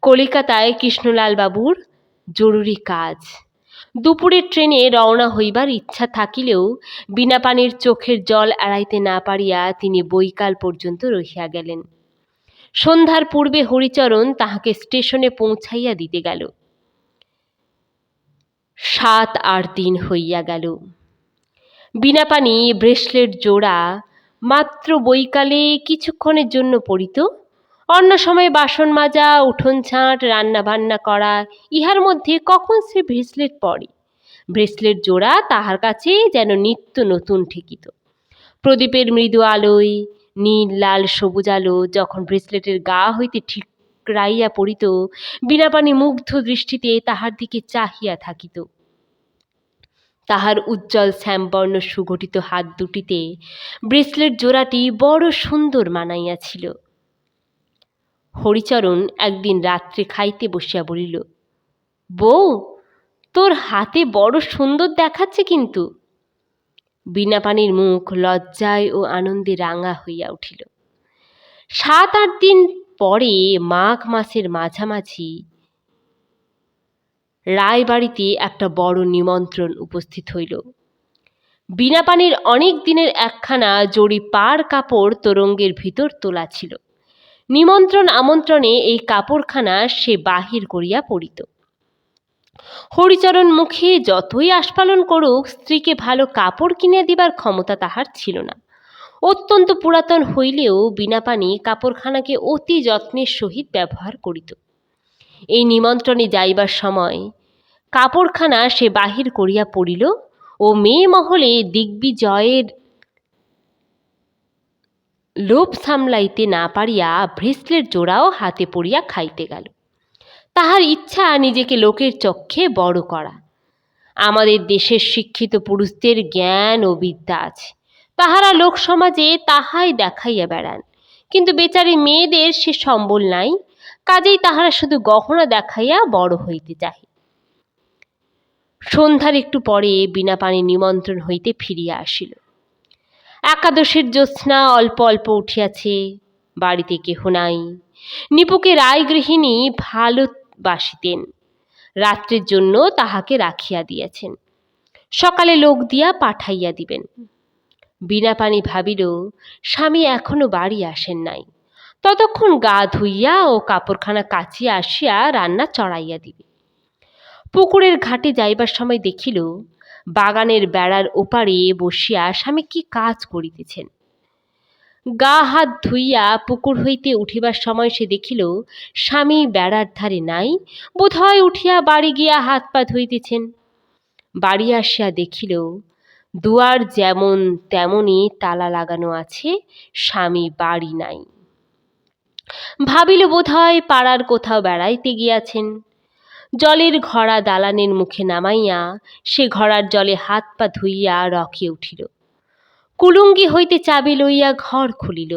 কলিকাতায় কৃষ্ণলাল বাবুর জরুরি কাজ। দুপুরের ট্রেনে রওনা হইবার ইচ্ছা থাকিলেও বীণাপাণির চোখের জল এড়াইতে না পারিয়া তিনি বৈকাল পর্যন্ত রহিয়া গেলেন। সন্ধ্যার পূর্বে হরিচরণ তাহাকে স্টেশনে পৌঁছাইয়া দিতে গেল। 7-8 দিন হইয়া গেল। বীণাপাণি ব্রেসলেট জোড়া মাত্র বৈকালে কিছুক্ষণের জন্য পরিত, অন্য সময় বাসন মাজা, উঠোন ঝাঁট, রান্না বান্না করা, ইহার মধ্যে কখন সে ব্রেসলেট পরে? ব্রেসলেট জোড়া তাহার কাছে যেন নিত্য নতুন ঠেকিত। প্রদীপের মৃদু আলোয় নীল লাল সবুজ আলো যখন ব্রেসলেটের গা হইতে ঠিকরাইয়া পড়িত, বীণাপাণি মুগ্ধ দৃষ্টিতে তাহার দিকে চাহিয়া থাকিত। তাহার উজ্জ্বল শ্যামবর্ণ সুগঠিত হাত দুটিতে ব্রেসলেট জোড়াটি বড় সুন্দর মানাইয়াছিল। হরিচরণ একদিন রাত্রে খাইতে বসিয়া বলিল, বউ, তোর হাতে বড় সুন্দর দেখাচ্ছে কিন্তু। বীণাপাণির মুখ লজ্জায় ও আনন্দে রাঙা হইয়া উঠিল। 7-8 দিন পরে মাঘ মাসের মাঝামাঝি রায়বাড়িতে একটা বড় নিমন্ত্রণ উপস্থিত হইল। বীণাপাণির অনেক দিনের একখানা জড়ি পাড় কাপড় তোরঙ্গের ভিতর তোলা ছিল। নিমন্ত্রণ আমন্ত্রণে এই কাপড়খানা সে বাহির করিয়া পড়িত। হরিচরণ মুখে যতই আস্ফালন করুক, স্ত্রীকে ভালো কাপড় কিনে দিবার ক্ষমতা তাহার ছিল না। অত্যন্ত পুরাতন হইলেও বীণাপাণি কাপড়খানাকে অতি যত্নের সহিত ব্যবহার করিত। এই নিমন্ত্রণে যাইবার সময় কাপড়খানা সে বাহির করিয়া পড়িল ও মেয়ে মহলে দিগ্বিজয়ের লোভ সামলাইতে না পারিয়া ব্রেসলেট জোড়াও হাতে পড়িয়া খাইতে গেল। তাহার ইচ্ছা নিজেকে লোকের চক্ষে বড় করা। আমাদের দেশের শিক্ষিত পুরুষদের জ্ঞান ও বিদ্যা আছে, তাহারা লোক সমাজে তাহাই দেখাইয়া বেড়ান, কিন্তু বেচারি মেয়েদের সে সম্বল নাই, কাজেই তাহারা শুধু গহনা দেখাইয়া বড় হইতে চাহে। সন্ধ্যার একটু পরে বীণাপাণি নিমন্ত্রণ হইতে ফিরিয়া আসিল। একাদশের জ্যোৎস্না অল্প অল্প উঠিয়াছে, বাড়িতে কেহ নাই। নিপুকে রায়গৃহিণী ভালোবাসিতেন, রাত্রের জন্য তাহাকে রাখিয়া দিয়াছেন, সকালে লোক দিয়া পাঠাইয়া দিবেন। বীণাপাণি ভাবিল, স্বামী এখনো বাড়ি আসেন নাই, ততক্ষণ গা ধুইয়া ও কাপড়খানা কাচিয়া আসিয়া রান্না চড়াইয়া দিবে। পুকুরের ঘাটে যাইবার সময় দেখিল, বাগানের বেড়ার ওপারে বসিয়া স্বামী কি কাজ করিতেছেন। গা হাত ধুইয়া পুকুর হইতে উঠিবার সময় সে দেখিল স্বামী বেড়ার ধারে নাই, বোধহয় উঠিয়া বাড়ি গিয়া হাত পা ধুইতেছেন। বাড়ি আসিয়া দেখিল দুয়ার যেমন তেমনি তালা লাগানো আছে, স্বামী বাড়ি নাই। ভাবিল বোধহয় পাড়ার কোথাও বেড়াইতে গিয়াছেন। জলের ঘড়া দালানের মুখে নামাইয়া সে ঘড়ার জলে হাত পা ধুইয়া রকে উঠিল। কুলুঙ্গি হইতে চাবি লইয়া ঘর খুলিল,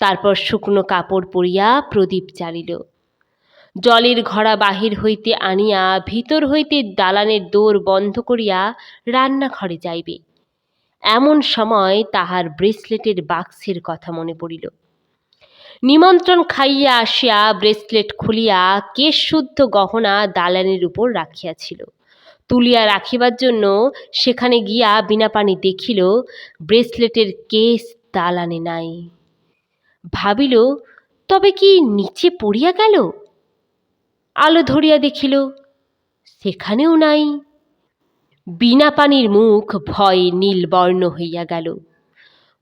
তারপর শুকনো কাপড় পরিয়া প্রদীপ জ্বালিল। জলের ঘড়া বাহির হইতে আনিয়া ভিতর হইতে দালানের দোর বন্ধ করিয়া রান্নাঘরে যাইবে, এমন সময় তাহার ব্রেসলেটের বাক্সের কথা মনে পড়িল। নিমন্ত্রণ খাইয়া আসিয়া ব্রেসলেট খুলিয়া কেশ শুদ্ধ গহনা দালানের উপর রাখিয়াছিল। তুলিয়া রাখিবার জন্য সেখানে গিয়া বীণাপাণি দেখিল ব্রেসলেটের কেস দালানে নাই। ভাবিল, তবে কি নিচে পড়িয়া গেল? আলো ধরিয়া দেখিল সেখানেও নাই। বীণাপাণির মুখ ভয়ে নীলবর্ণ হইয়া গেল।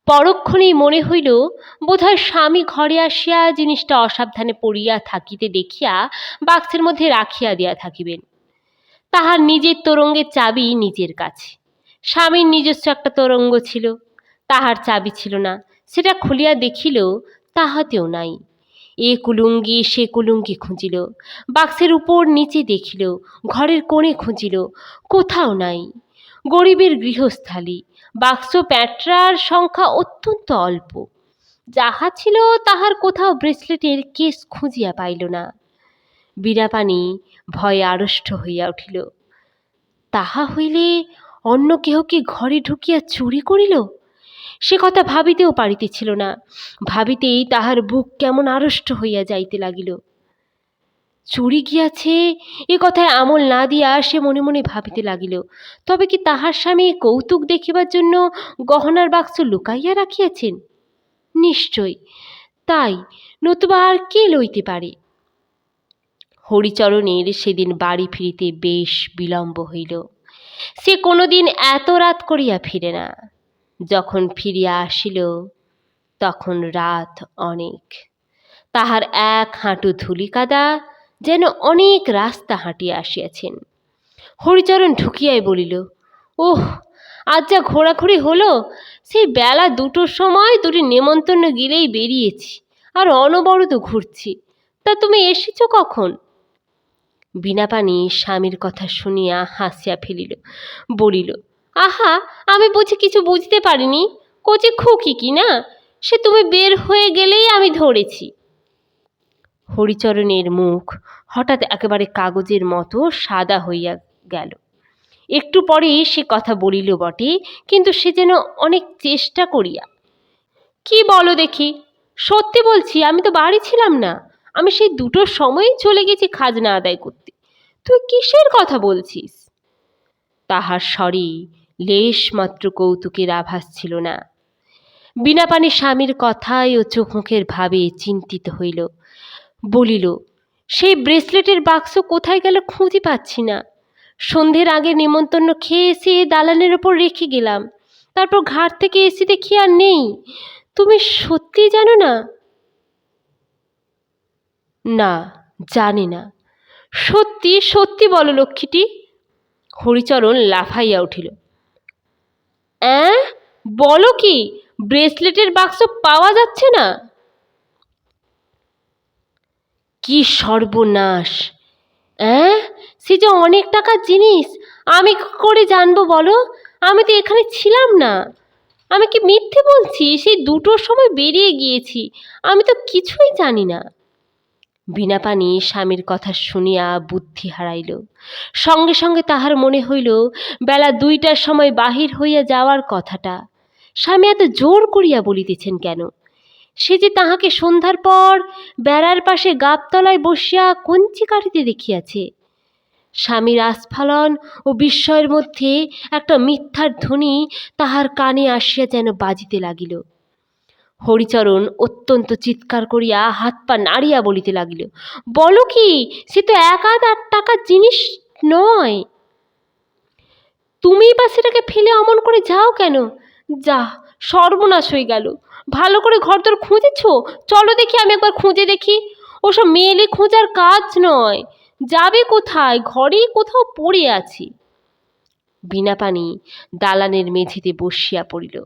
পরক্ষণেই মনে হইল বোধহয় স্বামী ঘরে আসিয়া জিনিসটা অসাবধানে পড়িয়া থাকিতে দেখিয়া বাক্সের মধ্যে রাখিয়া দিয়া থাকিবেন। তাহার নিজের তোরঙ্গের চাবি নিজের কাছে, স্বামীর নিজস্ব একটা তোরঙ্গ ছিল, তাহার চাবি ছিল না। সেটা খুলিয়া দেখিল তাহাতেও নাই। এ কুলুঙ্গি সে কুলুঙ্গি খুঁজিল, বাক্সের উপর নিচে দেখিল, ঘরের কোণে খুঁজিল, কোথাও নাই। গরিবের গৃহস্থালী, বাক্স প্যাঁটরার সংখ্যা অত্যন্ত অল্প, যাহা ছিল তাহার কোথাও ব্রেসলেটের কেস খুঁজিয়া পাইল না। বীণাপাণি ভয়ে আড়ষ্ট হইয়া উঠিল। তাহা হইলে অন্য কেহ কি ঘরে ঢুকিয়া চুরি করিল? সে কথা ভাবিতেও পারিতেছিল না। ভাবিতেই তাহার বুক কেমন আড়ষ্ট হইয়া যাইতে লাগিল। চুরি গিয়াছে এ কথায় আমল না দিয়া সে মনে মনে ভাবিতে লাগিল, তবে কি তাহার স্বামী কৌতুক দেখিবার জন্য গহনার বাক্স লুকাইয়া রাখিয়াছেন? নিশ্চয় তাই, নতুবা আর কে লইতে পারে। হরিচরণের সেদিন বাড়ি ফিরিতে বেশ বিলম্ব হইল। সে কোনোদিন এত রাত করিয়া ফিরে না। যখন ফিরিয়া আসিল তখন রাত অনেক। তাহার এক হাঁটু ধুলি কাদা, যেন অনেক রাস্তা হাঁটিয়া আসিয়াছেন। হরিচরণ ঢুকিয়াই বলিল, ওহ, আজ যা ঘোরাঘুরি হলো! সেই বেলা 2টোর সময় দুটি নেমন্তন্ন গিলেই বেরিয়েছি, আর অনবরত ঘুরছি। তা তুমি এসেছ কখন? বীণাপাণি স্বামীর কথা শুনিয়া হাসিয়া ফেলিল, বলিল, আহা, আমি বুঝি কিছু বুঝতে পারিনি? কচি খুকি কি না, সে তুমি বের হয়ে গেলেই আমি ধরেছি। হরিচরণের মুখ হঠাৎ একেবারে কাগজের মতো সাদা হইয়া গেল। একটু পরেই সে কথা বলিল বটে, কিন্তু সে যেন অনেক চেষ্টা করিয়া। কি বলো দেখি? সত্যি বলছি, আমি তো বাড়ি ছিলাম না। আমি সেই 2টোর সময়ই চলে গেছি খাজনা আদায় করতে। তুই কিসের কথা বলছিস? তাহার স্বরে লেশমাত্র কৌতুকের আভাস ছিল না। বীণাপাণি স্বামীর কথায় ও চোখ মুখের ভাবে চিন্তিত হইল। বলিল, সেই ব্রেসলেটের বাক্স কোথায় গেল খুঁজে পাচ্ছি না। সন্ধ্যের আগে নেমন্তন্ন খেয়ে এসে দালানের ওপর রেখে গেলাম, তারপর ঘাট থেকে এসে দেখি আর নেই। তুমি সত্যি জানো না? না, জানি না। সত্যি সত্যি বলো লক্ষ্মীটি। হরিচরণ লাফাইয়া উঠিল। অ্যাঁ, বলো কি? ব্রেসলেটের বাক্স পাওয়া যাচ্ছে না? কি সর্বনাশ! অ্যাঁ, সে যে অনেক টাকার জিনিস। আমি কি করে জানবো বলো? আমি তো এখানে ছিলাম না। আমি কি মিথ্যে বলছি? সেই 2টোর সময় বেরিয়ে গিয়েছি। আমি তো কিছুই জানি না। বীণাপাণি স্বামীর কথা শুনিয়া বুদ্ধি হারাইল। সঙ্গে সঙ্গে তাহার মনে হইল বেলা 2টার সময় বাহির হইয়া যাওয়ার কথাটা স্বামী এত জোর করিয়া বলিতেছেন কেন? সে যে তাহাকে সন্ধ্যার পর বেড়ার পাশে গাবতলায় বসিয়া কঞ্চি কাটিতে দেখিয়াছে। স্বামীর আস্ফালন ও বিস্ময়ের মধ্যে একটা মিথ্যার ধ্বনি তাহার কানে আসিয়া যেন বাজিতে লাগিল। হরিচরণ অত্যন্ত চিৎকার করিয়া হাত পা নাড়িয়া বলিতে লাগিল, বলো কি? সে তো 1-8 টাকার জিনিস নয়। তুমিই বা সেটাকে ফেলে অমন করে যাও কেন? যা, সর্বনাশ হয়ে গেল। ভালো করে ঘরদোর খুঁজেছ? চলো দেখি, আমি একবার খুঁজে দেখি। ওসব মেয়েলে খোঁজার কাজ নয়। যাবে কোথায়? ঘরেই কোথাও পড়ে আছি। বীণাপাণি দালানের মেঝেতে বসিয়া পড়িল।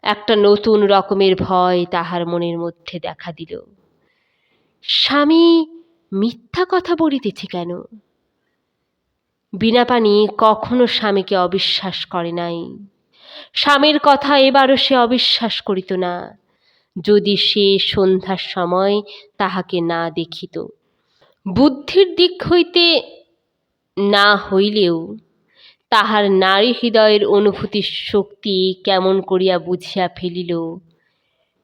একটা নতুন রকমের ভয় তাহার মনের মধ্যে দেখা দিল। স্বামী মিথ্যা কথা বলিতেছে কেন? বীণাপাণি কখনো স্বামীকে অবিশ্বাস করে নাই। স্বামীর কথা এবারও সে অবিশ্বাস করিত না, যদি সে সন্ধ্যার সময় তাহাকে না দেখিত। বুদ্ধির দিক হইতে না হইলেও তাহার নারী হৃদয়ের অনুভূতির শক্তি কেমন করিয়া বুঝিয়া ফেলিল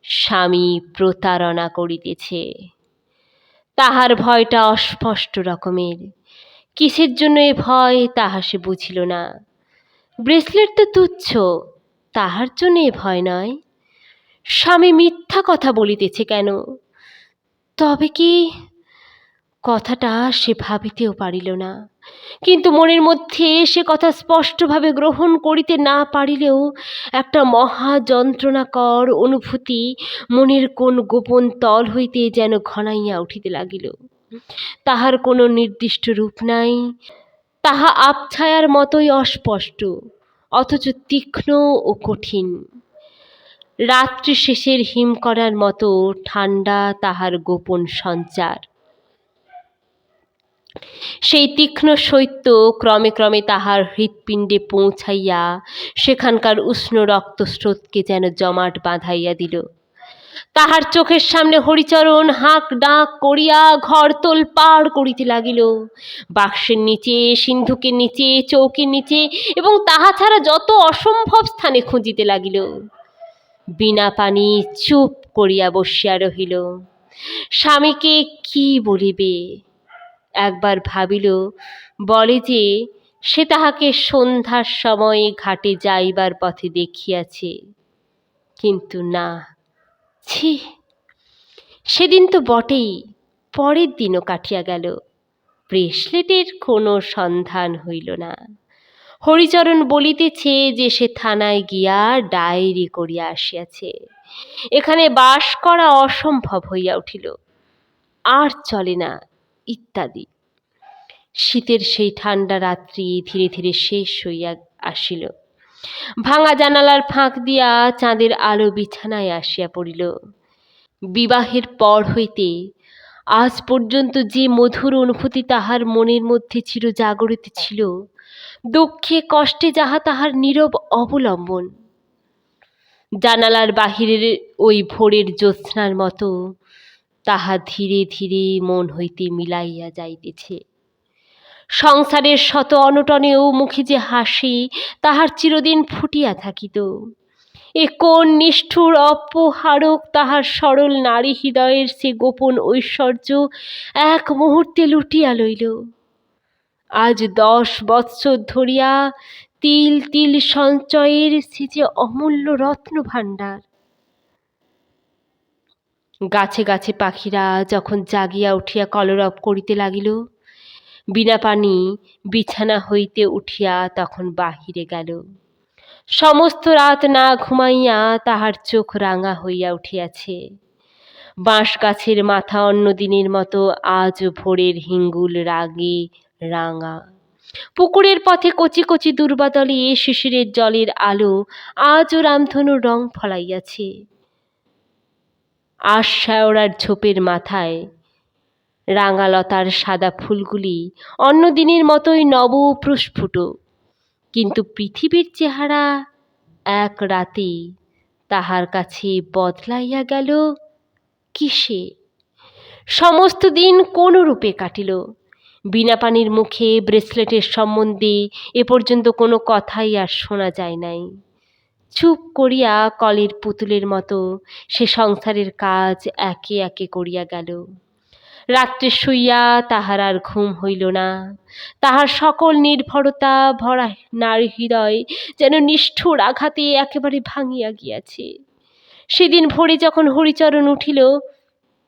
স্বামী প্রতারণা করিতেছে। তাহার ভয়টা অস্পষ্ট রকমের। কিসের জন্য এ ভয় তাহা সে বুঝিল না। ব্রেসলেট তো তুচ্ছ, তাহার জন্য এ ভয় নয়। স্বামী মিথ্যা কথা বলিতেছে কেন? তবে কি? কথাটা সে ভাবিতেও পারিল না, কিন্তু মনের মধ্যে সে কথা স্পষ্টভাবে গ্রহণ করিতে না পারিলেও একটা মহা যন্ত্রণাকর অনুভূতি মনের কোন গোপন তল হইতে যেন ঘনাইয়া উঠিতে লাগিল। তাহার কোনো নির্দিষ্ট রূপ নাই, তাহা আবছায়ার মতোই অস্পষ্ট, অথচ তীক্ষ্ণ ও কঠিন। রাত্রি শেষের হিমকরার মতো ঠান্ডা তাহার গোপন সঞ্চার। সেই তীক্ষ্ণ শৈত্য ক্রমে ক্রমে তাহার হৃৎপিণ্ডে পৌঁছাইয়া সেখানকার উষ্ণ রক্তস্রোতকে যেন জমাট বাঁধাইয়া দিল। তাহার চোখের সামনে হরিচরণ হাঁক ডাক করিয়া ঘর তোলপাড় করিতে লাগিল। বাক্সের নিচে, সিন্ধুকের নিচে, চৌকির নিচে এবং তাহা ছাড়া যত অসম্ভব স্থানে খুঁজিতে লাগিল। বীণাপাণি চুপ করিয়া বসিয়া রহিল। স্বামীকে কি বলিবে? একবার ভাবিল, বলে যে সে তাহাকে সন্ধ্যার সময় ঘাটে যাইবার পথে দেখিয়াছে, কিন্তু না, ছি, সেদিন তো বটেই। পরের দিনও কাটিয়া গেল, ব্রেসলেটের কোনো সন্ধান হইল না। হরিচরণ বলিতেছে যে সে থানায় গিয়া ডায়েরি করিয়া আসিয়াছে। এখানে বাস করা অসম্ভব হইয়া উঠিল, আর চলে না, ইত্যাদি। শীতের সেই ঠান্ডা রাত্রি ধীরে ধীরে শেষ হইয়া আসিল। ভাঙা জানালার ফাঁক দিয়া চাঁদের আলো বিছানায় আসিয়া পড়িল। বিবাহের পর হইতে আজ পর্যন্ত যে মধুর অনুভূতি তাহার মনের মধ্যে চির জাগরিত ছিল, দুঃখে কষ্টে যাহা তাহার নীরব অবলম্বন, জানালার বাহিরের ওই ভোরের জ্যোৎস্নার মতো তাহা ধীরে ধীরে মন হইতে মিলাইয়া যাইতেছে। সংসারের শত অনটনেও মুখে যে হাসি তাহার চিরদিন ফুটিয়া থাকিত, এ কোন নিষ্ঠুর অপহারক তাহার সরল নারী হৃদয়ের সে গোপন ঐশ্বর্য এক মুহূর্তে লুটিয়া লইল। আজ 10 বৎসর ধরিয়া তিল তিল সঞ্চয়ের সে যে অমূল্য রত্ন ভাণ্ডার। গাছে গাছে পাখিরা যখন জাগিয়া উঠিয়া কলরব করিতে লাগিল, বীণাপাণি বিছানা হইতে উঠিয়া তখন বাহিরে গেল। সমস্ত রাত না ঘুমাইয়া তাহার চোখ রাঙা হইয়া উঠিয়াছে। বাঁশ গাছের মাথা অন্য দিনের মতো আজ ভোরের হিঙ্গুল রাগে রাঙা। পুকুরের পথে কচি কচি দুর্বাদলে শিশিরের জলের আলো আজও রামধনুর রং ফলাইয়াছে। আশ শ্যাওড়ার ঝোপের মাথায় রাঙালতার সাদা ফুলগুলি অন্য দিনের মতোই নব প্রস্ফুট, কিন্তু পৃথিবীর চেহারা এক রাতে তাহার কাছে বদলাইয়া গেল কিসে? সমস্ত দিন কোন রূপে কাটিল? বীণাপাণির মুখে ব্রেসলেটের সম্বন্ধে এ পর্যন্ত কোনো কথাই আর শোনা যায় নাই। চুপ করিয়া কলের পুতুলের মতো সে সংসারের কাজ একে একে করিয়া গেল। রাত্রে শুইয়া তাহার আর ঘুম হইল না। তাহার সকল নির্ভরতা ভরা নারী হৃদয় যেন নিষ্ঠুর আঘাতে একেবারে ভাঙিয়া গিয়াছে। সেদিন ভোরে যখন হরিচরণ উঠিল,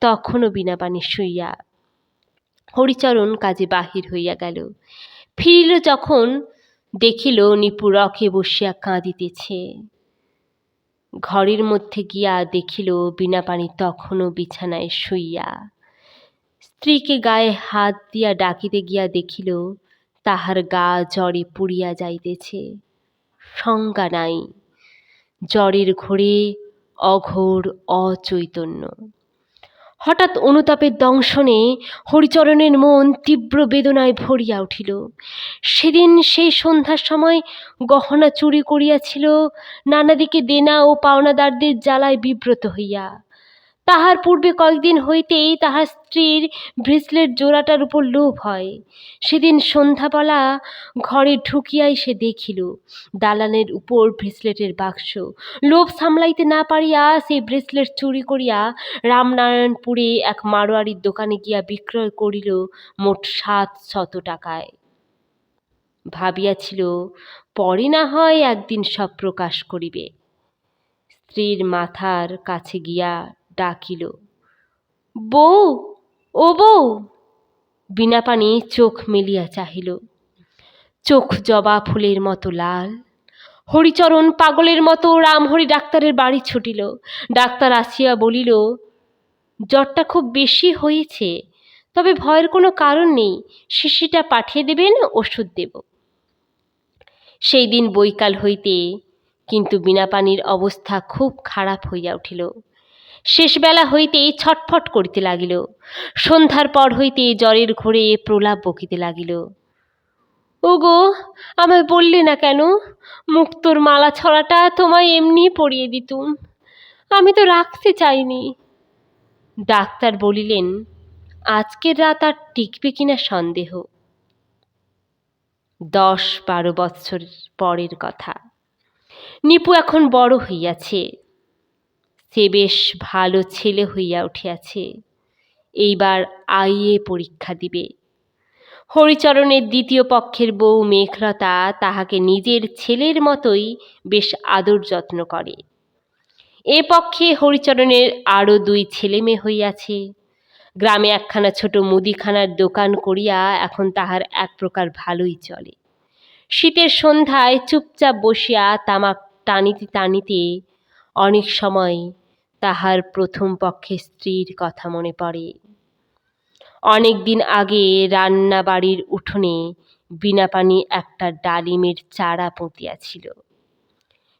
তখনও বীণাপাণি শুইয়া। হরিচরণ কাজে বাহির হইয়া গেল। ফিরিল যখন দেখিল নিপু রকে বসিয়া কাঁদিতেছে। ঘরের মধ্যে গিয়া দেখিল বীণাপাণি তখনও বিছানায় শুইয়া। স্ত্রীকে গায়ে হাত দিয়া ডাকিতে গিয়া দেখিল তাহার গা জ্বরে পুড়িয়া যাইতেছে, সংজ্ঞা নাই, জ্বরের ঘোরে অঘোর অচৈতন্য। হঠাৎ অনুতাপের দংশনে হরিচরণের মন তীব্র বেদনায় ভরিয়া উঠিল। সেদিন সেই সন্ধ্যার সময় গহনা চুরি করিয়াছিল, নানাদিকে দেনা ও পাওনাদারদের জ্বালায় বিব্রত হইয়া। তাহার পূর্বে কয়েকদিন হইতেই তাহার স্ত্রীর ব্রেসলেট জোড়াটার উপর লোভ হয়। সেদিন সন্ধ্যাবেলা ঘরে ঢুকিয়াই সে দেখিল দালানের উপর ব্রেসলেটের বাক্স। লোভ সামলাইতে না পারিয়া সেই ব্রেসলেট চুরি করিয়া রামনারায়ণপুরে এক মারোয়ারির দোকানে গিয়া বিক্রয় করিল মোট 700 টাকায়। ভাবিয়াছিল পরে না হয় একদিন সব প্রকাশ করিবে। স্ত্রীর মাথার কাছে গিয়া ডাকিল, বউ, ও বউ। বীণাপাণি চোখ মেলিয়া চাহিল, চোখ জবা ফুলের মতো লাল। হরিচরণ পাগলের মতো রামহরি ডাক্তারের বাড়ি ছুটিল। ডাক্তার আসিয়া বলিল, জ্বরটা খুব বেশি হয়েছে, তবে ভয়ের কোনো কারণ নেই, শিশিটা পাঠিয়ে দেবেন, ওষুধ দেব। সেই দিন বৈকাল হইতে কিন্তু বীণাপাণির অবস্থা খুব খারাপ হইয়া উঠিল। শেষবেলা হইতে ছটফট করিতে লাগিল। সন্ধ্যার পর হইতে জ্বরের ঘোরে প্রলাপ বকিতে লাগিল। ওগো, আমায় বললে না কেন? মুক্তোর মালা ছড়াটা তোমায় এমনি পরিয়ে দিতুম, আমি তো রাখতে চাইনি। ডাক্তার বলিলেন, আজকের রাত আর টিকবে কিনা সন্দেহ। 10-12 বৎসর পরের কথা। নিপু এখন বড় হইয়াছে, সে বেশ ভালো ছেলে হইয়া উঠিয়াছে। এইবার আইএ পরীক্ষা দিবে। হরিচরণের দ্বিতীয় পক্ষের বউ মেঘলতা তাহাকে নিজের ছেলের মতোই বেশ আদর যত্ন করে। এ পক্ষে হরিচরণের আরও 2 ছেলে মেয়ে হইয়াছে। গ্রামে একখানা ছোট মুদিখানার দোকান করিয়া এখন তাহার এক প্রকার ভালোই চলে। শীতের সন্ধ্যায় চুপচাপ বসিয়া তামাক টানিতে টানিতে অনেক সময় তাহার প্রথম পক্ষের স্ত্রীর কথা মনে পড়ে। অনেক দিন আগে রান্না বাড়ির উঠোনে বিনাপানি একটা ডালিমের চারা পুঁতিয়াছিল।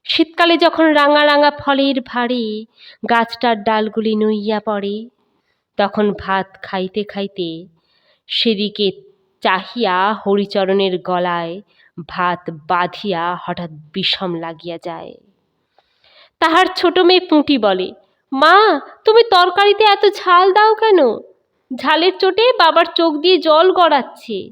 শীতকালে যখন রাঙা রাঙা ফলের ভারে গাছটার ডালগুলি নুইয়া পড়ে, তখন ভাত খাইতে খাইতে সেদিকে চাহিয়া হরিচরণের গলায় ভাত বাঁধিয়া হঠাৎ বিষম লাগিয়া যায়। তাহার ছোট মেয়ে পুঁটি বলে, মা, তুমি তরকারিতে এত ঝাল দাও কেন? ঝালের চোটে বাবার চোখ দিয়ে জল গড়াচ্ছে।